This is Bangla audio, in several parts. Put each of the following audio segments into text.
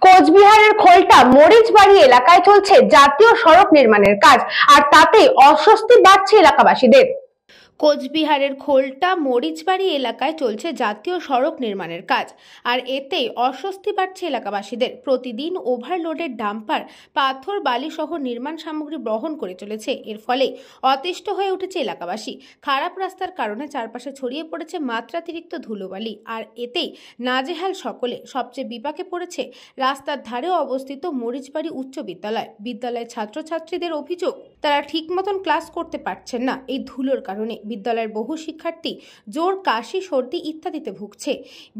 কোচবিহারের খোলটা মরিচবাড়ি এলাকায় চলছে জাতীয় সড়ক নির্মাণের কাজ, আর তাতে অস্বস্তি বাড়ছে এলাকাবাসীদের। কোচবিহারের খোলটা মরিচবাড়ি এলাকায় চলছে জাতীয় সড়ক নির্মাণের কাজ, আর এতেই অস্বস্তি বাড়ছে এলাকাবাসীদের। প্রতিদিন ওভারলোডের ডাম্পার পাথর বালি সহ নির্মাণ সামগ্রী বহন করে চলেছে। এর ফলে অতিষ্ঠ হয়ে উঠেছে এলাকাবাসী। খারাপ রাস্তার কারণে চারপাশে ছড়িয়ে পড়েছে মাত্রাতিরিক্ত ধুলোবালি, আর এতেই নাজেহাল সকলে। সবচেয়ে বিপাকে পড়েছে রাস্তার ধারে অবস্থিত মরিচবাড়ি উচ্চ বিদ্যালয়। বিদ্যালয়ের ছাত্রছাত্রীদের অভিযোগ, তারা ঠিক মতন ক্লাস করতে পারছেন না এই ধুলোর কারণে। বিদ্যালয়ের বহু শিক্ষার্থী জ্বর, কাশি, সর্দি ইত্যাদিতে ভুগছে।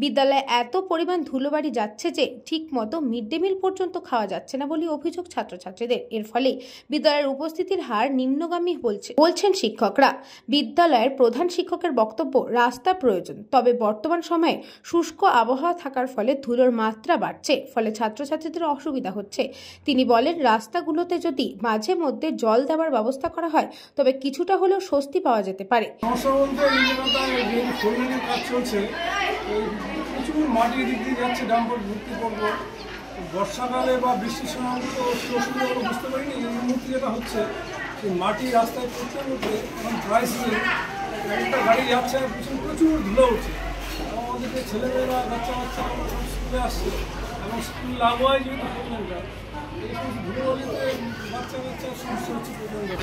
বিদ্যালয়ে এত পরিমাণ ধুলোবাড়ি যাচ্ছে যে ঠিক মতো মিড ডে মিল পর্যন্ত খাওয়া যাচ্ছে না বলে অভিযোগ ছাত্রছাত্রীদের। এর ফলে বিদ্যালয়ের উপস্থিতির হার নিম্নগামী বলছেন শিক্ষকরা। বিদ্যালয়ের প্রধান শিক্ষকের বক্তব্য, রাস্তা প্রয়োজন, তবে বর্তমান সময়ে শুষ্ক আবহাওয়া থাকার ফলে ধুলোর মাত্রা বাড়ছে, ফলে ছাত্রছাত্রীদের অসুবিধা হচ্ছে। তিনি বলেন, রাস্তাগুলোতে যদি মাঝে মধ্যে জল দেওয়ার ব্যবস্থা করা হয় তবে কিছুটা হলেও স্বস্তি পাওয়া যেতে পারে। সমস্যা বলতে কাজ চলছে, প্রচুর মাটি দিক দিয়ে যাচ্ছে, ডাম্পার ভর্তি করবো। বর্ষাকালে বা বৃষ্টির সময় তো অসুবিধাগুলো বুঝতে পারিনি। এই মুহূর্তে যেটা হচ্ছে, সেই মাটি রাস্তায় করতে করতে এখন ড্রাই সিজন, একটা গাড়ি যাচ্ছে আর পিছনে প্রচুর ধুলো উঠছে। আমাদেরকে ছেলেমেয়েরা বাচ্চা স্কুলে আসছে, এবং স্কুল লাগোয়ায় যেহেতু প্রবলেমটা, এই সমস্ত ধুলোবালিতে বাচ্চা সমস্যা হচ্ছে প্রবলেম।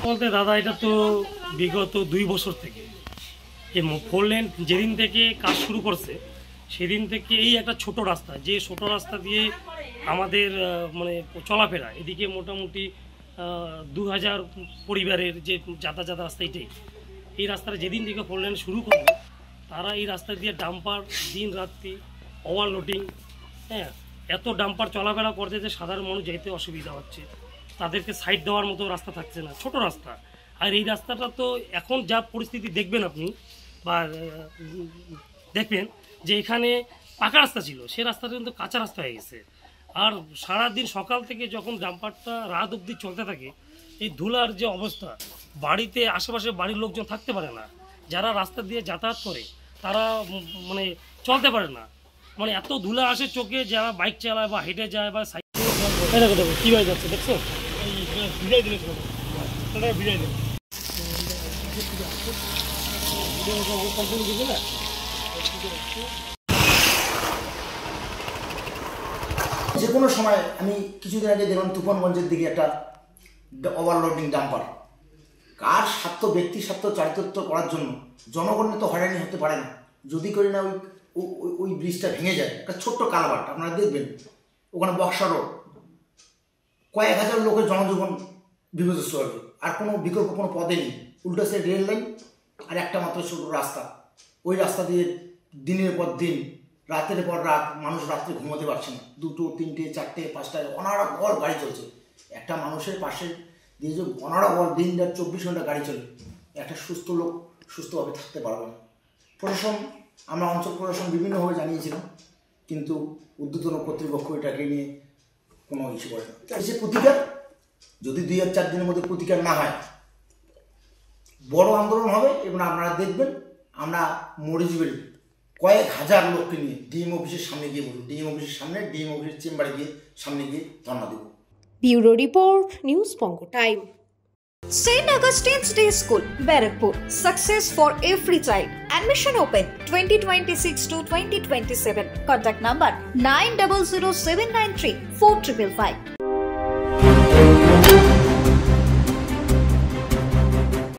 বলতে দাদা, এটা তো বিগত 2 বছর থেকে এই 4 লেন যেদিন থেকে কাজ শুরু করছে সেদিন থেকে এই একটা ছোট রাস্তা, যে ছোট রাস্তা দিয়ে আমাদের মানে চলাফেরা, এদিকে মোটামুটি 2000 পরিবারের যে যাতায়াত রাস্তা, এটাই এই রাস্তাটা যেদিন থেকে 4 লেন শুরু করবে, তারা এই রাস্তা দিয়ে ডাম্পার দিন রাত্রি ওভারলোডিং, হ্যাঁ, এত ডাম্পার চলাফেরা করছে যে সাধারণ মানুষ যেতে অসুবিধা হচ্ছে। তাদেরকে সাইড দেওয়ার মতো রাস্তা থাকছে না, ছোট রাস্তা। আর এই রাস্তাটা তো এখন যা পরিস্থিতি দেখবেন আপনি, বা দেখবেন যে এখানে পাকা রাস্তা ছিল, সে রাস্তাটা কিন্তু কাঁচা রাস্তা হয়ে গেছে। আর সারাদিন সকাল থেকে যখন ডাম্পারটা রাত অবধি চলতে থাকে, এই ধুলার যে অবস্থা, বাড়িতে আশেপাশে বাড়ির লোকজন থাকতে পারে না, যারা রাস্তা দিয়ে যাতায়াত করে তারা মানে চলতে পারে না। মানে এত ধুলা আসে চোখে, যারা বাইক চালায় বা হেঁটে যায় বা সাইকেল কীভাবে যাচ্ছে দেখছো, ভিড়াই দিলে ভিড়াই দিলে যে কোনো সময় আমি কিছুদিন আগে দেখলাম তুফানগঞ্জের দিকে একটা ওভারলোডিং ডাম্পার। কার স্বার্থ, ব্যক্তির স্বার্থ চারিত্র করার জন্য জনগণের তো হয়রানি হতে পারে না। যদি করি না ওই ব্রিজটা ভেঙে যায়, একটা ছোট্ট কালভার্ট, আপনারা দেখবেন ওখানে বক্সা রোড, কয়েক হাজার লোকের জনজীবন বিপর্যস্ত হবে। আর কোনো বিকল্প কোনো পদে নেই, উল্টো সে রেল লাইন আর একটা মাত্র ছোট রাস্তা। ওই রাস্তা দিয়ে দিনের পর দিন, রাতের পর রাত মানুষ রাত্রে ঘুমোতে পারছে না। 2, 3, 4, 5টায় অনারবল গাড়ি চলছে। একটা মানুষের পাশে দিয়ে যে অনারবল দিন রাত 24 ঘন্টা গাড়ি চলে, একটা সুস্থ লোক সুস্থভাবে থাকতে পারবে না। প্রশাসন, আমরা অঞ্চল প্রশাসন বিভিন্নভাবে জানিয়েছিলাম, কিন্তু ঊর্ধ্বতন কর্তৃপক্ষ এটাকে নিয়ে কোনো ইস্যু করে না। সে প্রতিকার, যদি 2 আর 4 দিনের মধ্যে প্রতিকার না হয়, বড় আন্দোলন হবে। এবং আপনারা দেখবেন, আমরা মরিচবাড়ি কয়েক হাজার লোককে নিয়ে ডিএম অফিসের সামনে গিয়ে বলুন, ডিএম অফিসের সামনে, ডিএম অফিসের চেম্বারে গিয়ে সামনে গিয়ে ধর্ণা দেব। ব্যুরো রিপোর্ট, নিউজ পঙ্গো time. St. Augustine's Day School, Barakpur. Success for every child. Admission open 2026 to 2027. Contact number 900793 4555.